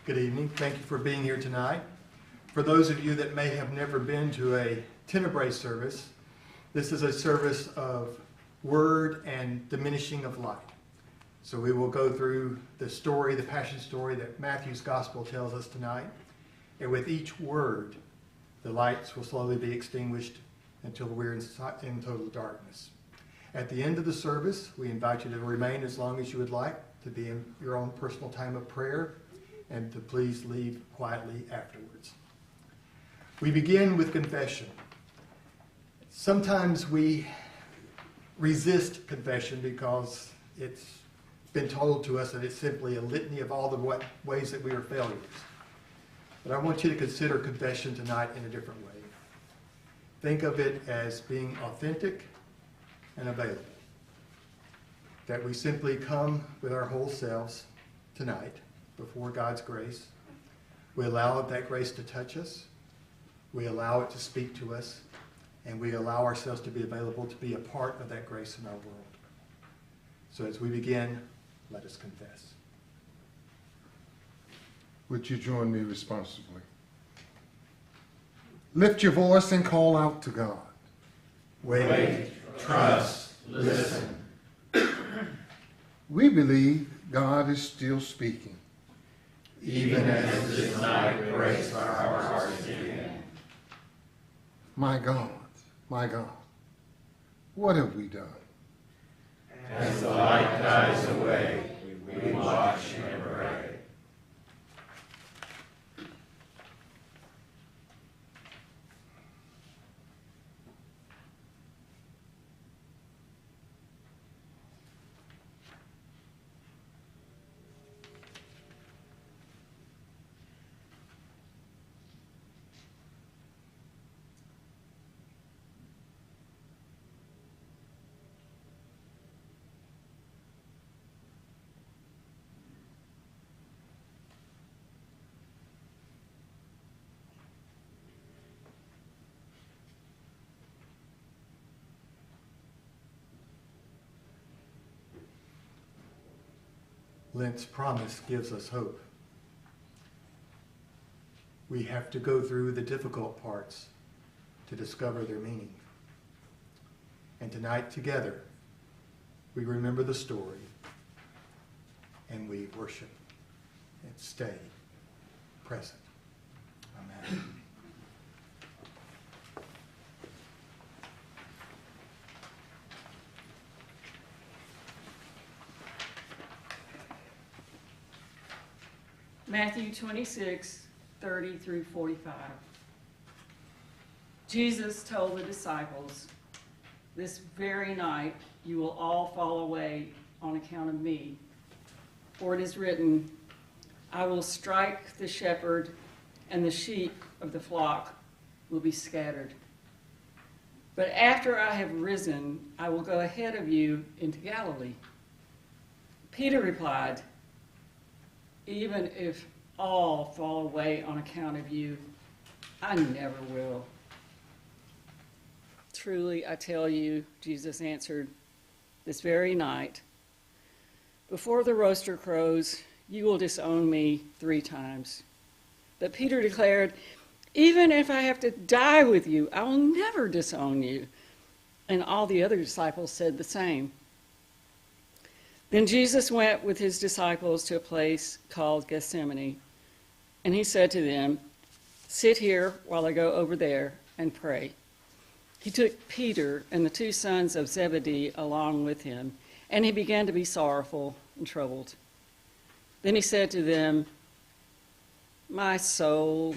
Good evening. Thank you for being here tonight. For those of you that may have never been to a Tenebrae service, this is a service of word and diminishing of light. So we will go through the story, the passion story that Matthew's gospel tells us tonight. And with each word, the lights will slowly be extinguished until we're in total darkness. At the end of the service, we invite you to remain as long as you would like, to be in your own personal time of prayer, and to please leave quietly afterwards. We begin with confession. Sometimes we resist confession because it's been told to us that it's simply a litany of all the ways that we are failures. But I want you to consider confession tonight in a different way. Think of it as being authentic and available. That we simply come with our whole selves tonight before God's grace. We allow that grace to touch us. We allow it to speak to us. And we allow ourselves to be available to be a part of that grace in our world. So as we begin, let us confess. Would you join me responsibly? Lift your voice and call out to God. Wait, trust, listen. We believe God is still speaking. Even as this night breaks our hearts again. My God, what have we done? As the light dies away, we watch and pray. Lent's promise gives us hope. We have to go through the difficult parts to discover their meaning. And tonight together, we remember the story and we worship and stay present. Amen. Matthew 26:30 through 45. Jesus told the disciples, "This very night you will all fall away on account of me. For it is written, I will strike the shepherd, and the sheep of the flock will be scattered. But after I have risen, I will go ahead of you into Galilee." Peter replied, "Even if all fall away on account of you, I never will." "Truly, I tell you," Jesus answered, "this very night, before the rooster crows, you will disown me 3 times. But Peter declared, "Even if I have to die with you, I will never disown you." And all the other disciples said the same. Then Jesus went with his disciples to a place called Gethsemane, and he said to them, "Sit here while I go over there and pray." He took Peter and the 2 sons of Zebedee along with him, and he began to be sorrowful and troubled. Then he said to them, "My soul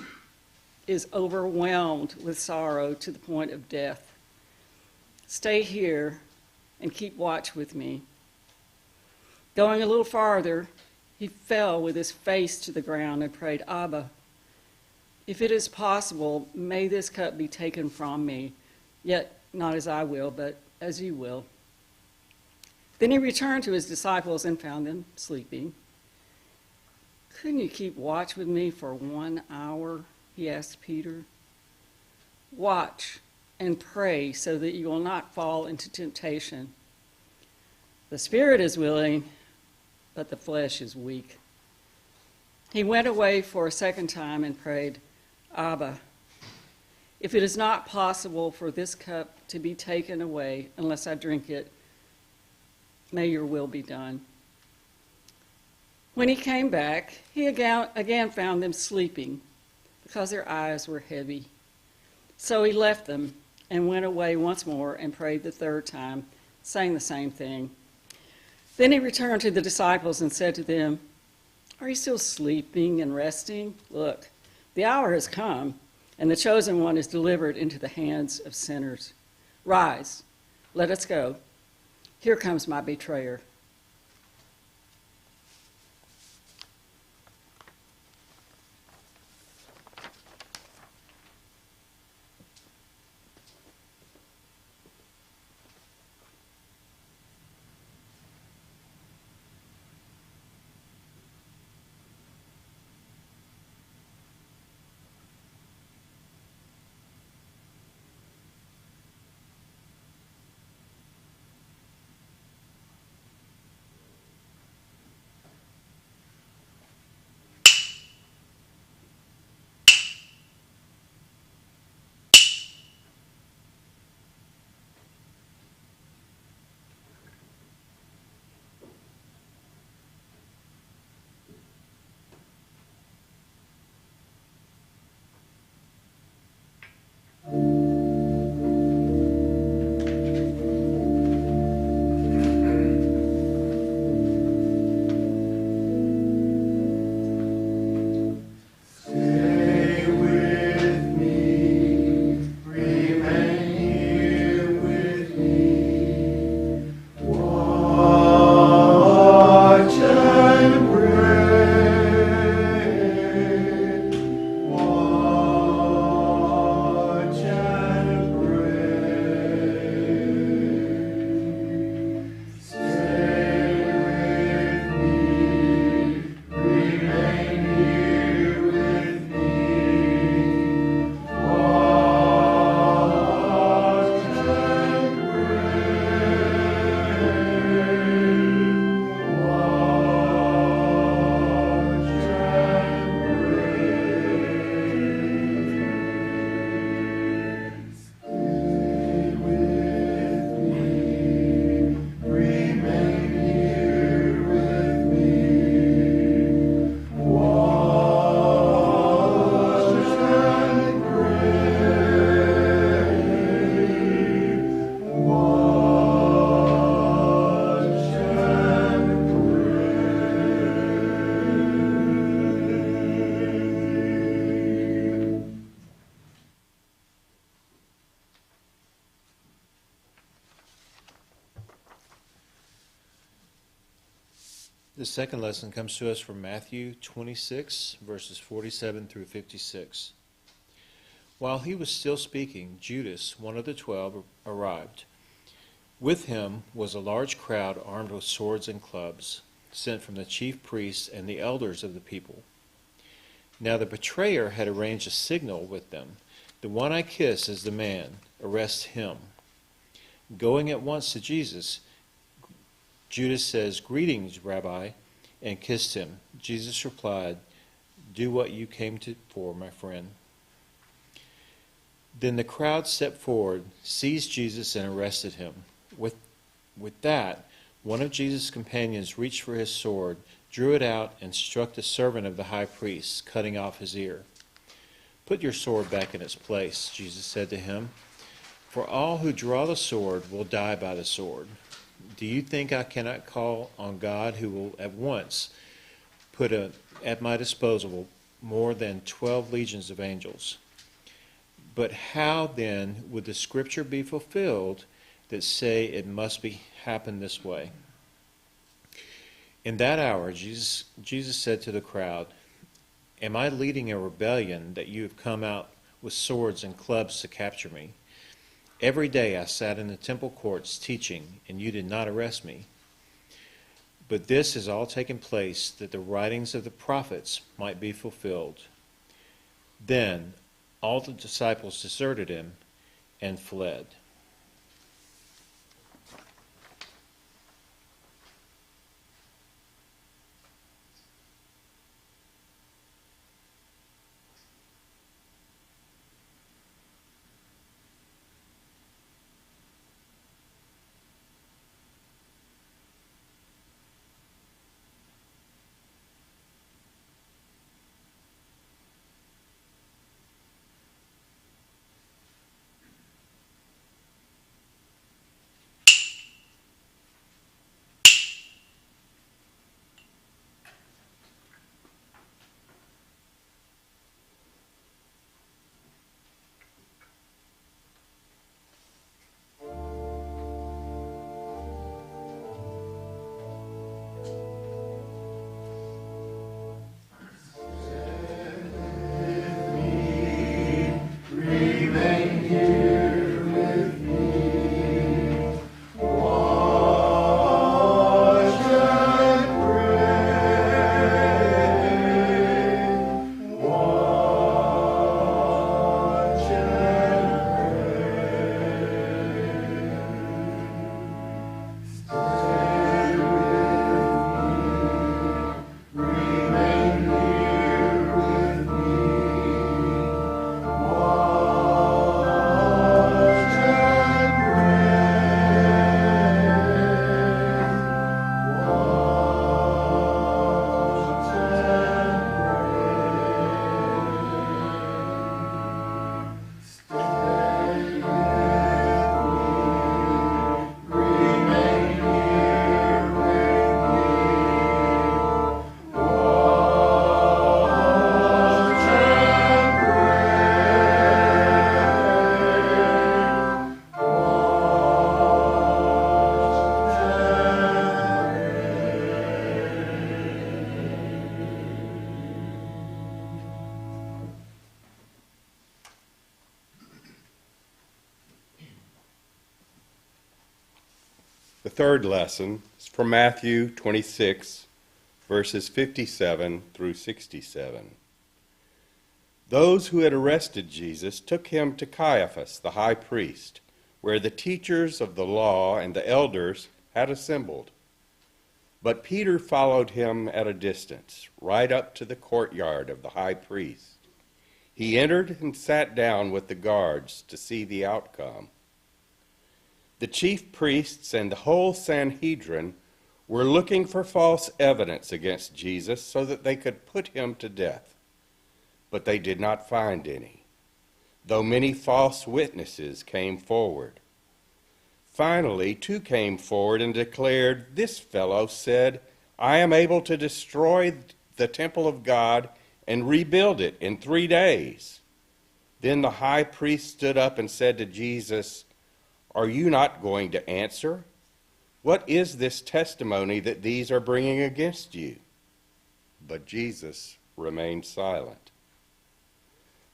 is overwhelmed with sorrow to the point of death. Stay here and keep watch with me." Going a little farther, he fell with his face to the ground and prayed, "Abba, if it is possible, may this cup be taken from me, yet not as I will, but as you will." Then he returned to his disciples and found them sleeping. "Couldn't you keep watch with me for 1 hour?" he asked Peter. "Watch and pray so that you will not fall into temptation. The spirit is willing, but the flesh is weak." He went away for a second time and prayed, Abba, if it is not possible for this cup to be taken away unless I drink it, may your will be done. When he came back, he again found them sleeping because their eyes were heavy. So he left them and went away once more and prayed the third time, saying the same thing. Then he returned to the disciples and said to them, Are you still sleeping and resting? Look, the hour has come, and the chosen one is delivered into the hands of sinners. Rise, let us go. Here comes my betrayer. The second lesson comes to us from Matthew 26, verses 47 through 56. While he was still speaking, Judas, one of the 12, arrived. With him was a large crowd armed with swords and clubs, sent from the chief priests and the elders of the people. Now the betrayer had arranged a signal with them. The one I kiss is the man. Arrest him. Going at once to Jesus, Judas says, Greetings, Rabbi, and kissed him. Jesus replied, Do what you came for, my friend. Then the crowd stepped forward, seized Jesus, and arrested him. With that, one of Jesus' companions reached for his sword, drew it out, and struck the servant of the high priest, cutting off his ear. Put your sword back in its place, Jesus said to him, for all who draw the sword will die by the sword. Do you think I cannot call on God who will at once put at my disposal more than 12 legions of angels? But how then would the scripture be fulfilled that say it must happen this way? In that hour, Jesus said to the crowd, Am I leading a rebellion that you have come out with swords and clubs to capture me? Every day I sat in the temple courts teaching, and you did not arrest me. But this has all taken place that the writings of the prophets might be fulfilled. Then all the disciples deserted him and fled. The third lesson is from Matthew 26, verses 57 through 67. Those who had arrested Jesus took him to Caiaphas, the high priest, where the teachers of the law and the elders had assembled. But Peter followed him at a distance, right up to the courtyard of the high priest. He entered and sat down with the guards to see the outcome. The chief priests and the whole Sanhedrin were looking for false evidence against Jesus so that they could put him to death. But they did not find any, though many false witnesses came forward. Finally, 2 came forward and declared, "This fellow said, 'I am able to destroy the temple of God and rebuild it in 3 days.'" Then the high priest stood up and said to Jesus, "Are you not going to answer? What is this testimony that these are bringing against you?" But Jesus remained silent.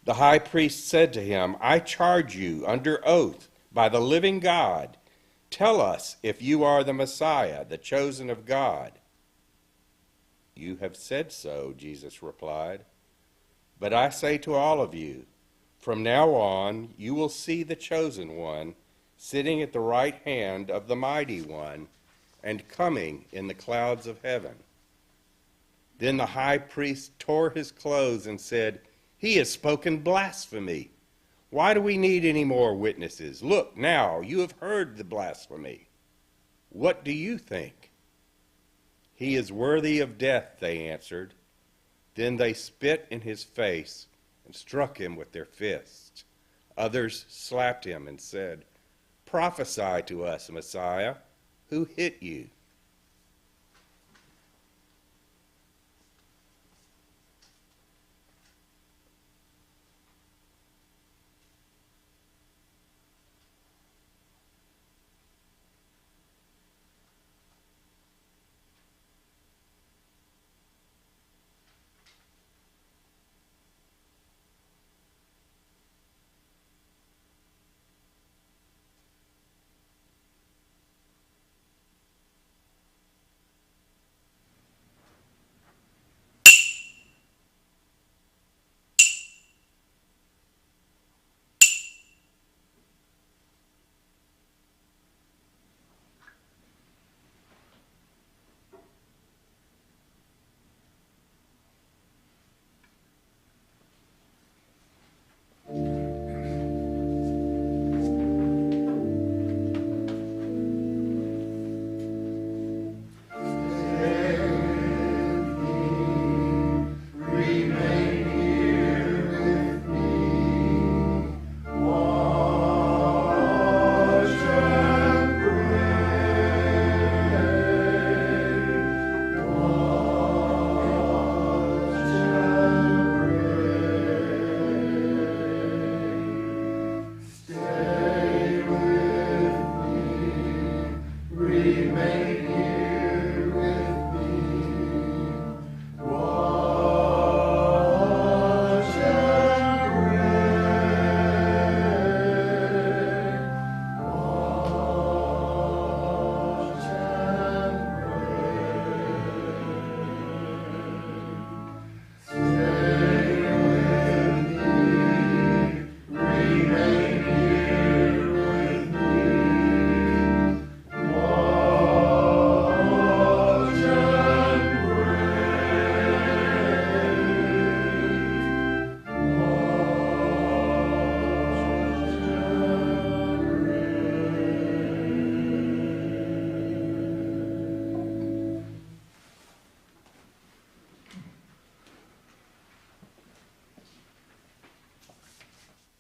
The high priest said to him, "I charge you under oath by the living God. Tell us if you are the Messiah, the chosen of God." "You have said so," Jesus replied. "But I say to all of you, from now on you will see the chosen one sitting at the right hand of the mighty one and coming in the clouds of heaven." Then the high priest tore his clothes and said, "He has spoken blasphemy. Why do we need any more witnesses? Look, now, you have heard the blasphemy. What do you think?" "He is worthy of death," they answered. Then they spit in his face and struck him with their fists. Others slapped him and said, "Prophesy to us, Messiah. Who hit you?"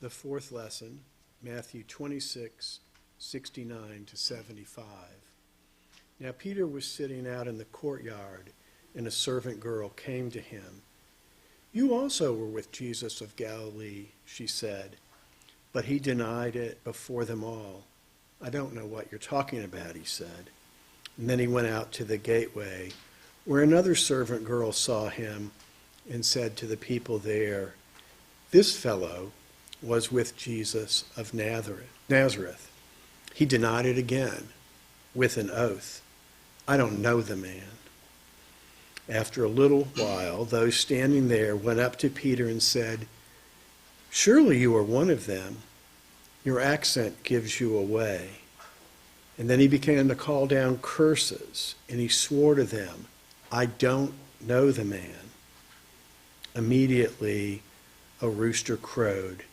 The fourth lesson, Matthew 26, 69 to 75. Now Peter was sitting out in the courtyard, and a servant girl came to him. "You also were with Jesus of Galilee," she said. But he denied it before them all. "I don't know what you're talking about," he said. And then he went out to the gateway, where another servant girl saw him and said to the people there, "This fellow was with Jesus of Nazareth." He denied it again. with an oath, "I don't know the man." After a little while, those standing there went up to Peter and said, "Surely you are one of them. Your accent gives you away." And then he began to call down curses, and he swore to them, "I don't know the man." Immediately, a rooster crowed.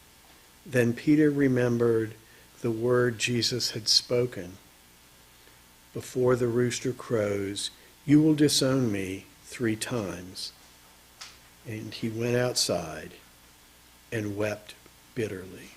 Then Peter remembered the word Jesus had spoken. "Before the rooster crows, you will disown me 3 times." And he went outside and wept bitterly.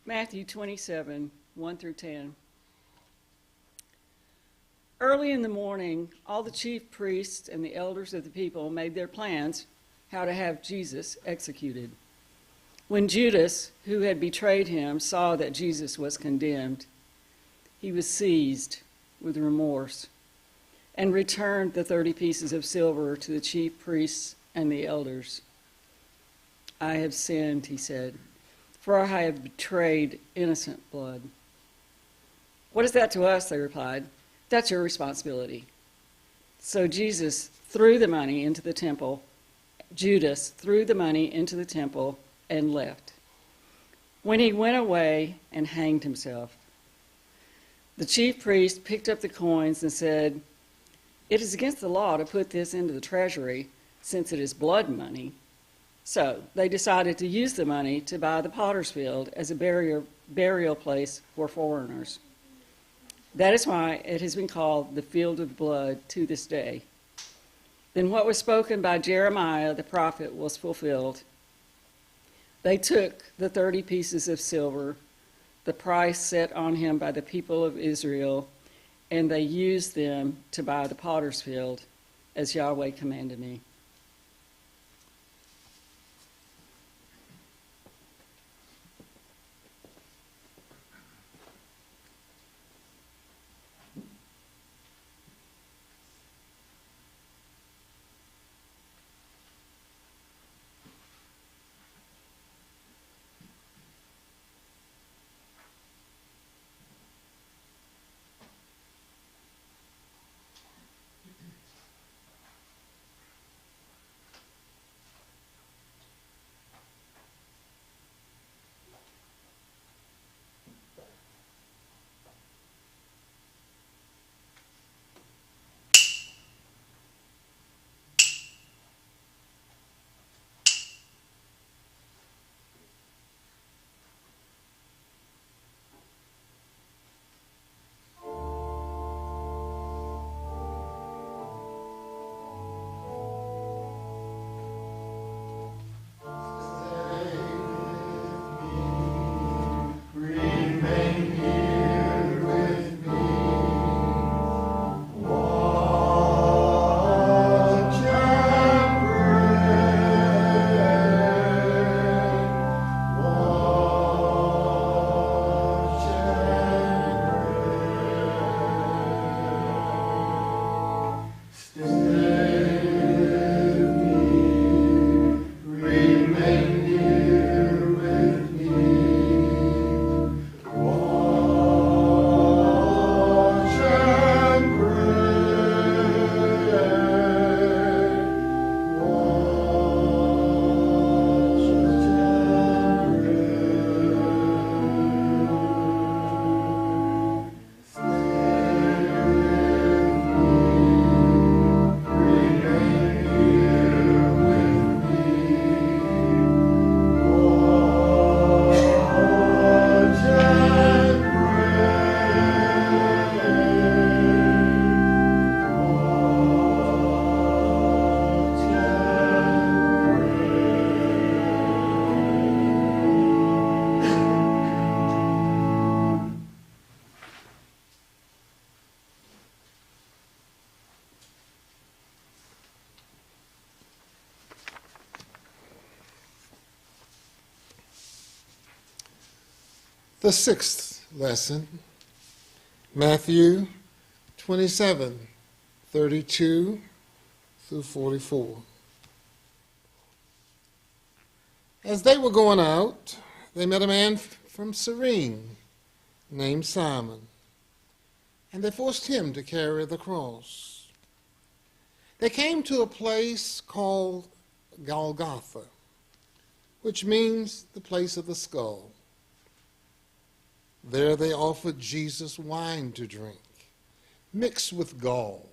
Matthew 27, 1 through 10. Early in the morning, all the chief priests and the elders of the people made their plans how to have Jesus executed. When Judas, who had betrayed him, saw that Jesus was condemned, he was seized with remorse and returned the 30 pieces of silver to the chief priests and the elders. "I have sinned," he said, "for I have betrayed innocent blood." "What is that to us?" they replied. "That's your responsibility." So Judas threw the money into the temple and left. When he went away and hanged himself, the chief priest picked up the coins and said, "It is against the law to put this into the treasury, since it is blood money." So they decided to use the money to buy the potter's field as a burial place for foreigners. That is why it has been called the Field of Blood to this day. Then what was spoken by Jeremiah the prophet was fulfilled. They took the 30 pieces of silver, the price set on him by the people of Israel, and they used them to buy the potter's field, as Yahweh commanded me. The sixth lesson, Matthew 27, 32 through 44. As they were going out, they met a man from Cyrene named Simon, and they forced him to carry the cross. They came to a place called Golgotha, which means the place of the skull. There they offered Jesus wine to drink, mixed with gall.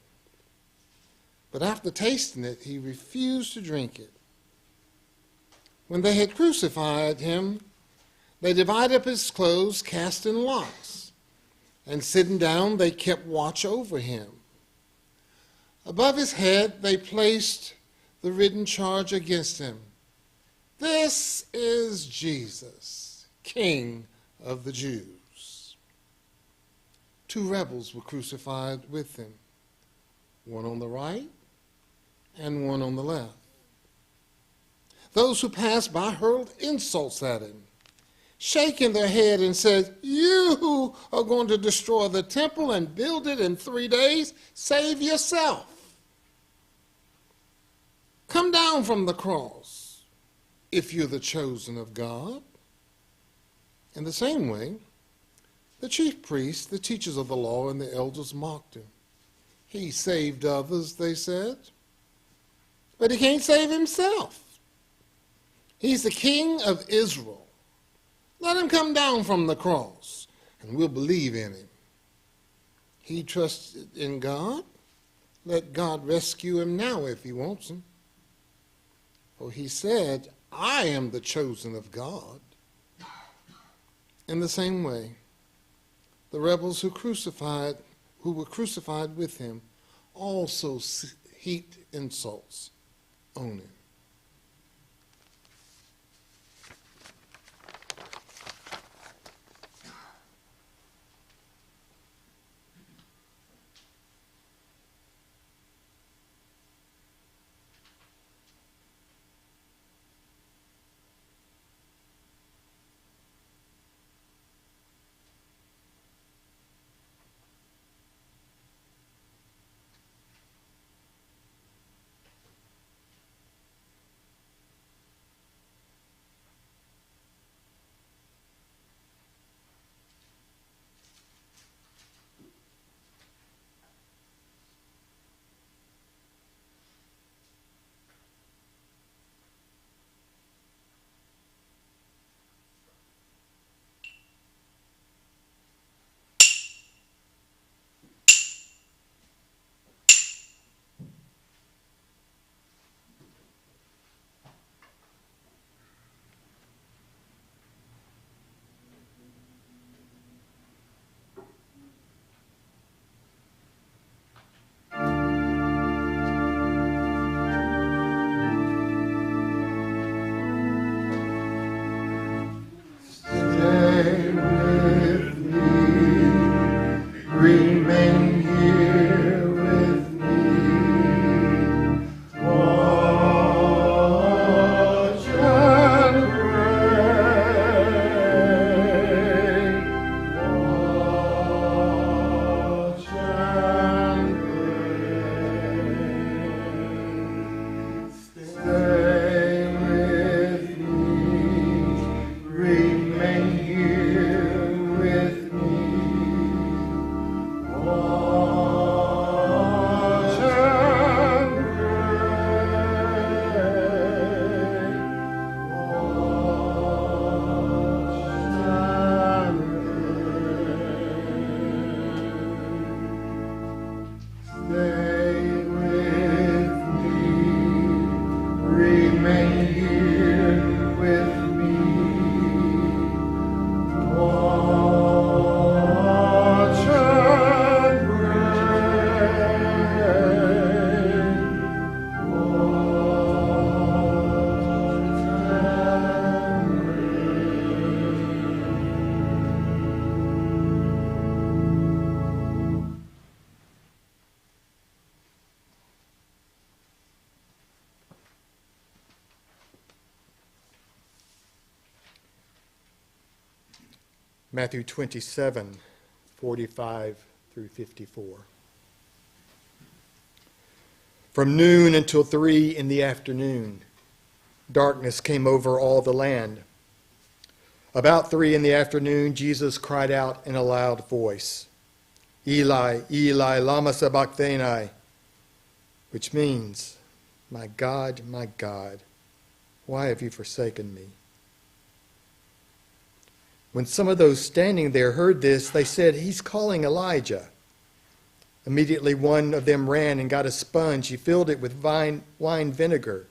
But after tasting it, he refused to drink it. When they had crucified him, they divided up his clothes, cast in lots, and sitting down, they kept watch over him. Above his head, they placed the written charge against him: "This is Jesus, King of the Jews." 2 rebels were crucified with him, one on the right and one on the left. Those who passed by hurled insults at him, shaking their head and said, "You are going to destroy the temple and build it in 3 days? Save yourself. Come down from the cross if you're the chosen of God." In the same way, the chief priests, the teachers of the law, and the elders mocked him. "He saved others," they said, "but he can't save himself. He's the King of Israel. Let him come down from the cross, and we'll believe in him. He trusted in God. Let God rescue him now if he wants him. For he said, 'I am the chosen of God.'" In the same way, the rebels who were crucified with him also heaped insults on him. Matthew 27, 45 through 54. From noon until 3 in the afternoon, darkness came over all the land. About 3 in the afternoon, Jesus cried out in a loud voice, Eli, Eli, lama sabachthani, which means, my God, why have you forsaken me? When some of those standing there heard this, they said, he's calling Elijah. Immediately one of them ran and got a sponge. He filled it with wine vinegar,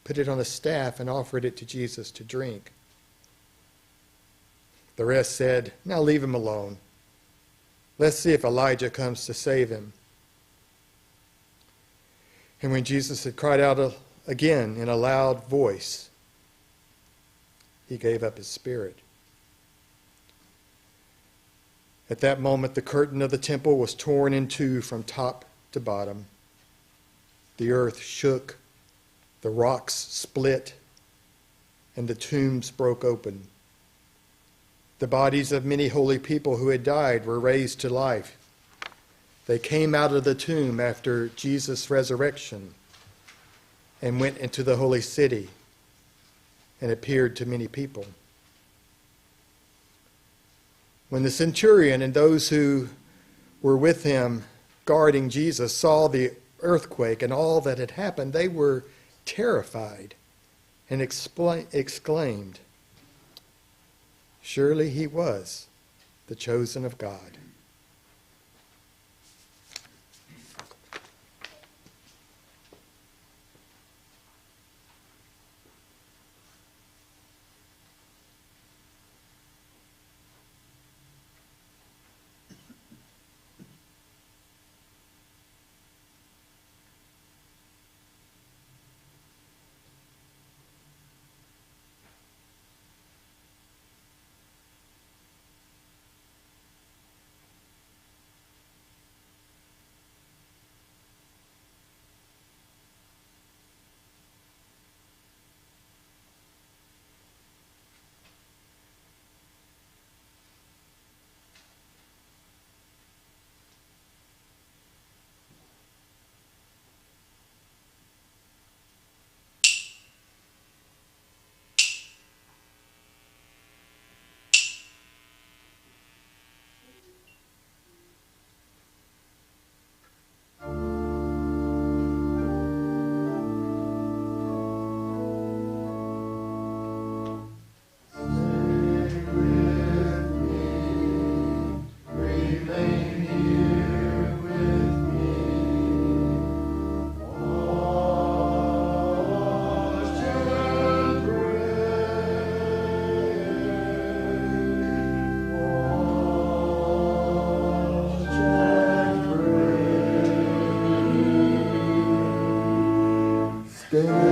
put it on a staff, and offered it to Jesus to drink. The rest said, now leave him alone. Let's see if Elijah comes to save him. And when Jesus had cried out again in a loud voice, he gave up his spirit. At that moment, the curtain of the temple was torn in two from top to bottom. The earth shook, the rocks split, and the tombs broke open. The bodies of many holy people who had died were raised to life. They came out of the tomb after Jesus' resurrection and went into the holy city and appeared to many people. When the centurion and those who were with him guarding Jesus saw the earthquake and all that had happened, they were terrified and exclaimed, surely he was the chosen of God. Stand